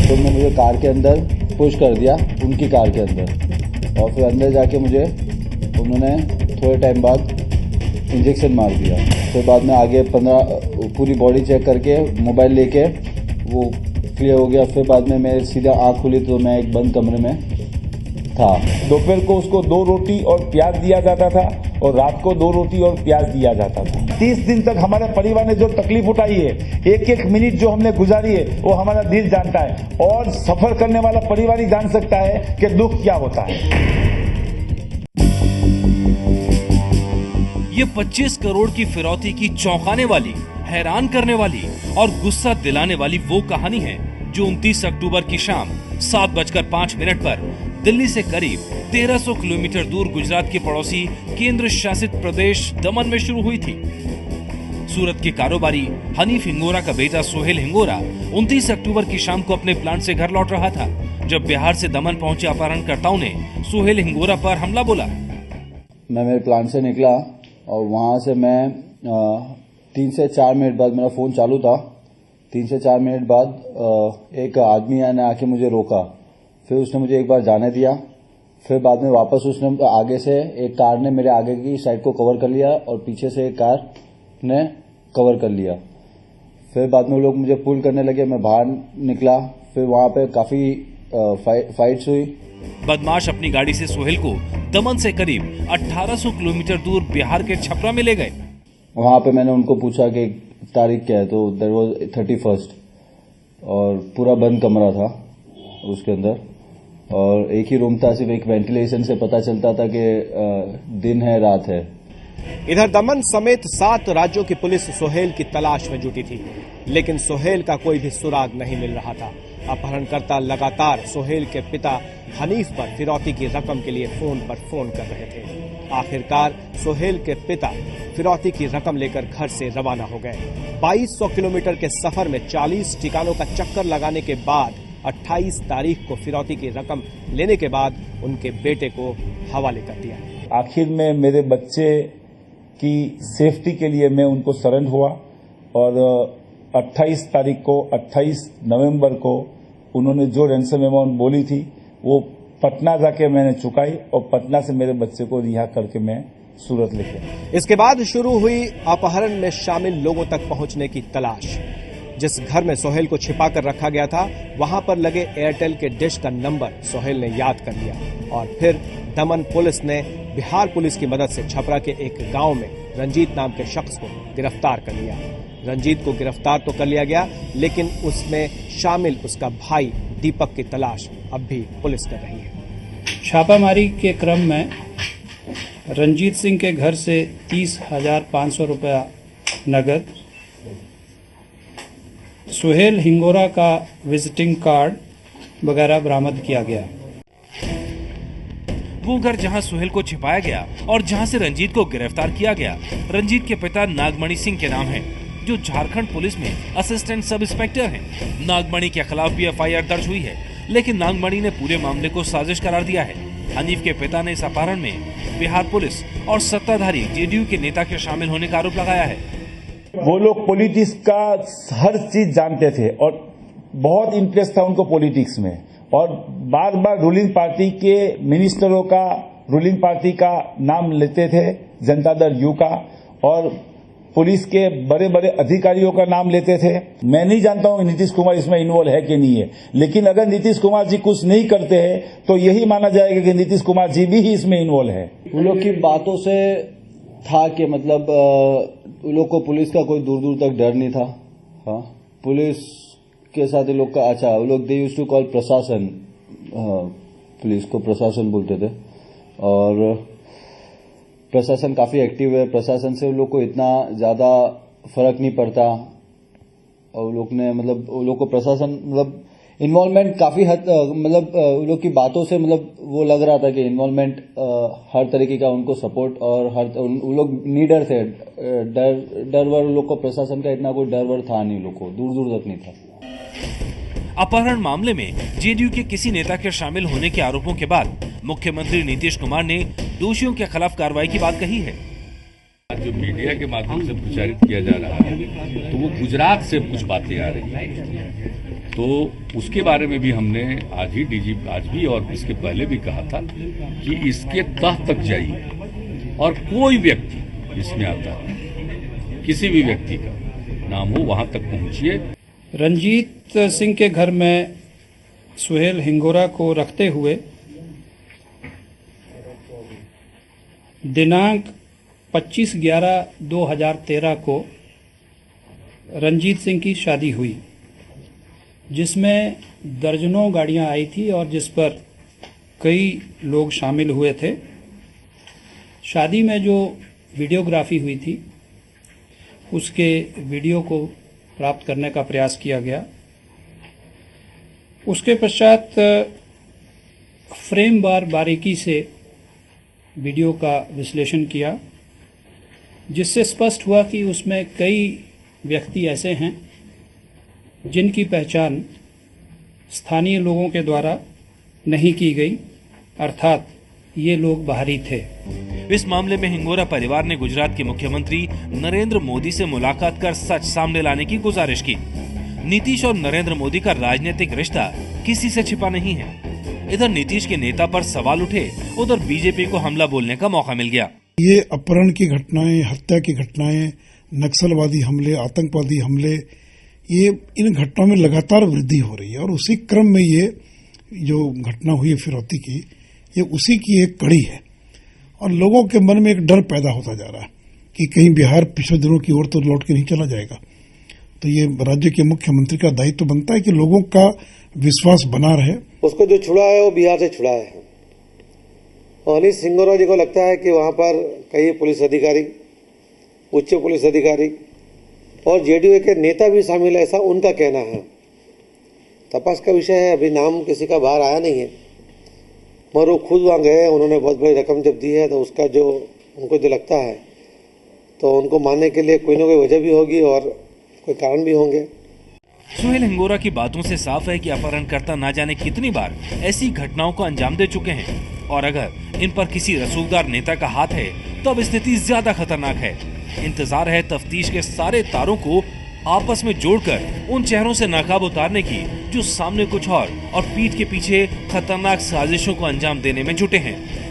तो उन्होंने मुझे कार के अंदर पुश कर दिया, उनकी कार के अंदर, और फिर अंदर जाके मुझे उन्होंने थोड़े टाइम बाद इंजेक्शन मार दिया। फिर बाद में आगे 15 पूरी बॉडी चेक करके मोबाइल लेके वो क्लियर हो गया। फिर बाद में मैं सीधा आँख खुली तो मैं एक बंद कमरे में था। दोपहर को उसको 2 रोटी और प्याज दिया जाता था और रात को 2 रोटी और प्याज दिया जाता था। 30 दिन तक हमारे परिवार ने जो तकलीफ उठाई है, एक एक मिनट जो हमने गुजारी है, वो हमारा दिल जानता है और सफर करने वाला परिवार ही जान सकता है कि दुख क्या होता है। ये 25 करोड़ की फिरौती की चौंकाने वाली, हैरान करने वाली और गुस्सा दिलाने वाली वो कहानी है जो 29 अक्टूबर की शाम 7:05 पर दिल्ली से करीब 1300 किलोमीटर दूर गुजरात के पड़ोसी केंद्र शासित प्रदेश दमन में शुरू हुई थी। सूरत के कारोबारी हनीफ हिंगोरा का बेटा सोहेल हिंगोरा 29 अक्टूबर की शाम को अपने प्लांट से घर लौट रहा था जब बिहार से दमन पहुंचे अपहरणकर्ताओं ने सोहेल हिंगोरा पर हमला बोला। मैं मेरे प्लांट से निकला और वहां से मैं 3 से 4 मिनट बाद मेरा फोन चालू था। 3 से 4 मिनट बाद एक आदमी ने आके मुझे रोका, फिर उसने मुझे एक बार जाने दिया, फिर बाद में वापस उसने आगे से एक कार ने मेरे आगे की साइड को कवर कर लिया और पीछे से एक कार ने कवर कर लिया। फिर बाद में वो लोग मुझे पुल करने लगे, मैं बाहर निकला, फिर वहां पे काफी फाइट्स हुई। बदमाश अपनी गाड़ी से सोहेल को दमन से करीब 1800 किलोमीटर दूर बिहार के छपरा में ले गए। वहां पे मैंने उनको पूछा कि तारीख क्या है, तो देयर वाज 31 और पूरा बंद कमरा था उसके अंदर और एक ही रूम था, सिर्फ एक वेंटिलेशन से पता चलता था कि दिन है रात है। इधर दमन समेत 7 राज्यों की पुलिस सोहेल की तलाश में जुटी थी, लेकिन सोहेल का कोई भी सुराग नहीं मिल रहा था। अपहरणकर्ता लगातार सोहेल के पिता हनीफ पर फिरौती की रकम के लिए फोन पर फोन कर रहे थे। आखिरकार सोहेल के पिता फिरौती की रकम लेकर घर से रवाना हो गए। 2200 किलोमीटर के सफर में 40 ठिकानों का चक्कर लगाने के बाद 28 तारीख को फिरौती की रकम लेने के बाद उनके बेटे को हवाले कर दिया। आखिर में मेरे बच्चे की सेफ्टी के लिए मैं उनको सरेंडर हुआ और 28 तारीख को 28 नवंबर को उन्होंने जो रैंसम अमाउंट बोली थी वो पटना जाके मैंने चुकाई और पटना से मेरे बच्चे को रिहा करके मैं सूरत लेके। इसके बाद शुरू हुई अपहरण में शामिल लोगों तक पहुंचने की तलाश। जिस घर में सोहेल को छिपा कर रखा गया था वहां पर लगे एयरटेल के डिश का नंबर सोहेल ने याद कर लिया और फिर दमन पुलिस ने बिहार पुलिस की मदद से छपरा के एक गांव में रंजीत नाम के शख्स को गिरफ्तार कर लिया। रंजीत को गिरफ्तार तो कर लिया गया, लेकिन उसमें शामिल उसका भाई दीपक की तलाश अब भी पुलिस कर रही है। छापामारी के क्रम में रंजीत सिंह के घर से 30,500 रुपया नगद, सोहेल हिंगोरा का विजिटिंग कार्ड वगैरह बरामद किया गया। वो घर जहां सोहेल को छिपाया गया और जहां से रंजीत को गिरफ्तार किया गया, रंजीत के पिता नागमणि सिंह के नाम है, जो झारखंड पुलिस में असिस्टेंट सब इंस्पेक्टर हैं। नागमणि के खिलाफ भी एफआईआर दर्ज हुई है, लेकिन नागमणि ने पूरे मामले को साजिश करार दिया है। हनीफ के पिता ने इस अपहरण में बिहार पुलिस और सत्ताधारी जेडीयू के नेता के शामिल होने का आरोप लगाया है। वो लोग पॉलिटिक्स का हर चीज जानते थे और बहुत इंटरेस्ट था उनको पॉलिटिक्स में और बार बार रूलिंग पार्टी के मिनिस्टरों का, रूलिंग पार्टी का नाम लेते थे, जनता दल यू का, और पुलिस के बड़े बड़े अधिकारियों का नाम लेते थे। मैं नहीं जानता हूं नीतीश कुमार इसमें इन्वॉल्व है कि नहीं है, लेकिन अगर नीतीश कुमार जी कुछ नहीं करते हैं तो यही माना जाएगा कि नीतीश कुमार जी भी इसमें इन्वॉल्व है। उन लोग की बातों से था कि मतलब उन लोग को पुलिस का कोई दूर दूर तक डर नहीं था। हाँ, पुलिस के साथ लोग का अच्छा, वो लोग दे यूज्ड टू कॉल प्रशासन, पुलिस को प्रशासन बोलते थे और प्रशासन काफी एक्टिव है। प्रशासन से उन लोग को इतना ज्यादा फर्क नहीं पड़ता और उन लोग ने मतलब उन लोग को प्रशासन मतलब इन्वॉल्वमेंट काफी हद मतलब उन लोग की बातों से मतलब वो लग रहा था कि इन्वॉल्वमेंट हर तरीके का उनको सपोर्ट और हर उन लोग नीडर थे। डर वर उन लोग को प्रशासन का इतना कोई डर वर था नहीं, लोग को दूर दूर तक नहीं था। अपहरण मामले में जेडीयू के किसी नेता के शामिल होने के आरोपों के बाद मुख्यमंत्री नीतीश कुमार ने दोषियों के खिलाफ कार्रवाई की बात कही है। जो मीडिया के माध्यम से प्रचारित किया जा रहा है तो वो गुजरात से कुछ बातें आ रही हैं तो उसके बारे में भी हमने आज भी और इसके पहले भी कहा था कि इसके तह तक जाइए और कोई व्यक्ति इसमें आता है, किसी भी व्यक्ति का नाम हो वहां तक पहुंचिए। रंजीत सिंह के घर में सुहेल हिंगोरा को रखते हुए दिनांक 25/11/2013 को रंजीत सिंह की शादी हुई, जिसमें दर्जनों गाड़ियां आई थी और जिस पर कई लोग शामिल हुए थे। शादी में जो वीडियोग्राफी हुई थी उसके वीडियो को प्राप्त करने का प्रयास किया गया। उसके पश्चात फ्रेम बार बारीकी से वीडियो का विश्लेषण किया, जिससे स्पष्ट हुआ कि उसमें कई व्यक्ति ऐसे हैं जिनकी पहचान स्थानीय लोगों के द्वारा नहीं की गई, अर्थात ये लोग बाहरी थे। इस मामले में हिंगोरा परिवार ने गुजरात के मुख्यमंत्री नरेंद्र मोदी से मुलाकात कर सच सामने लाने की गुजारिश की। नीतीश और नरेंद्र मोदी का राजनीतिक रिश्ता किसी से छिपा नहीं है। इधर नीतीश के नेता पर सवाल उठे, उधर बीजेपी को हमला बोलने का मौका मिल गया। ये अपहरण की घटनाएं, हत्या की घटनाएं, नक्सलवादी हमले, आतंकवादी हमले, ये इन घटनाओं में लगातार वृद्धि हो रही है और उसी क्रम में ये जो घटना हुई है फिरौती की, ये उसी की एक कड़ी है और लोगों के मन में एक डर पैदा होता जा रहा है कि कहीं बिहार पिछले दिनों की ओर तो लौट के नहीं चला जाएगा। तो ये राज्य के मुख्यमंत्री का दायित्व बनता है कि लोगों का विश्वास बना रहे। उसको जो छुड़ा है वो बिहार से छुड़ा है और अनिल सिंगोरा जी को लगता है कि वहां पर कई पुलिस अधिकारी, उच्च पुलिस अधिकारी और जेडीयू के नेता भी शामिल है, ऐसा उनका कहना है। तपास का विषय है, अभी नाम किसी का बाहर आया नहीं है, मगर वो खुद वहाँ गए, उन्होंने बहुत बड़ी रकम जब दी है तो उसका जो उनको जो लगता है तो उनको मानने के लिए कोई ना कोई वजह भी होगी और कोई कारण भी होंगे। सुहेल हिंगोरा की बातों से साफ है कि अपहरणकर्ता न जाने कितनी बार ऐसी घटनाओं को अंजाम दे चुके हैं और अगर इन पर किसी रसूखदार नेता का हाथ है तो अब स्थिति ज्यादा खतरनाक है। इंतजार है तफ्तीश के सारे तारों को आपस में जोड़कर उन चेहरों से नकाब उतारने की जो सामने कुछ और पीठ के पीछे खतरनाक साजिशों को अंजाम देने में जुटे हैं।